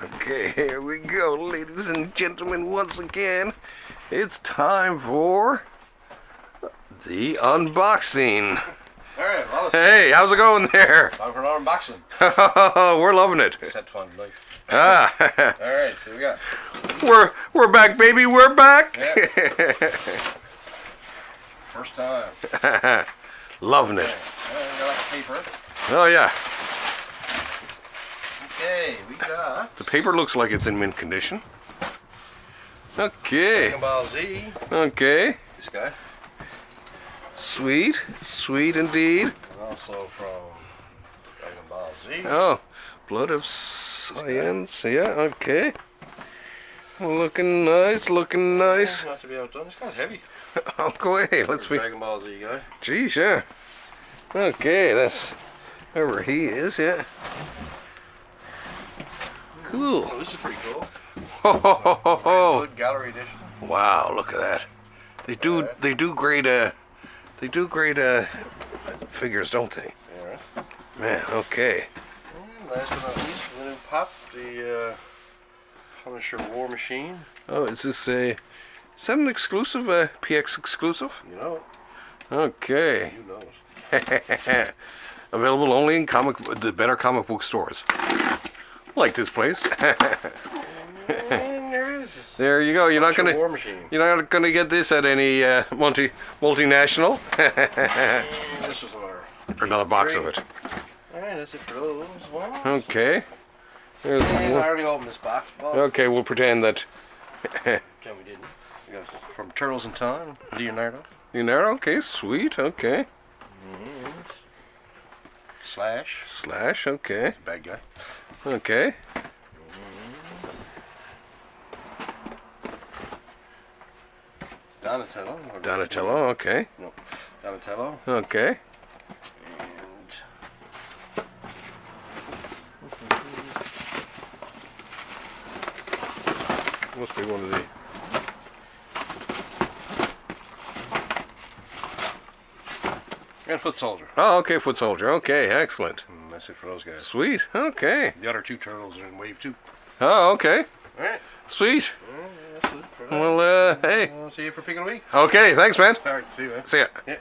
Okay, here we go, ladies and gentlemen, once again. It's time for the unboxing. Alright, Wallace. Hey, how's it going there? Time for an unboxing. We're loving it. Set fun life. Ah, Alright, so we got. we're back, baby. We're back. Yeah. First time. Loving it. Alright, we got the paper. Oh yeah. Okay, we got. The paper looks like it's in mint condition. Okay. Dragon Ball Z. Okay. This guy. Sweet. Sweet indeed. And also from Dragon Ball Z. Oh, blood of science. Yeah, okay. Looking nice, looking nice. Not to be outdone. This guy's heavy. Okay, let's see. Dragon Ball Z guy. Geez, yeah. Okay, that's whoever he is, yeah. Cool. Oh, this is pretty cool. Ho, ho, ho, ho, ho. Good gallery edition. Wow, look at that. They do great figures, don't they? Alright. Man, okay. And last but not least, the new pop, the Punisher War Machine. Oh, is that an exclusive, PX exclusive? You know it. Okay. You know it. Available only in the better comic book stores. Like this place. And there is. There you go. You're not War Machine. gonna get this at any multinational. And this was Another box of it. Alright, that's it for those ones. Okay. There's And I one. already opened this box. Well, Okay, we'll pretend that. pretend we didn't. We got from Turtles in Time, Leonardo. Leonardo. Okay, sweet. Okay. And Slash. Slash. Okay. Bad guy. Okay. Donatello. Donatello. Okay. No, Donatello. Okay. And Must be one of the. Foot Soldier. Oh, okay. Foot Soldier. Okay. Excellent. And that's it for those guys. Sweet. Okay. The other two turtles are in Wave 2. Oh, okay. Alright. Sweet. That's it for that. Well, hey. I'll see you for Pick of the Week. Okay. Thanks, man. Alright, see you, man. See ya. Yeah.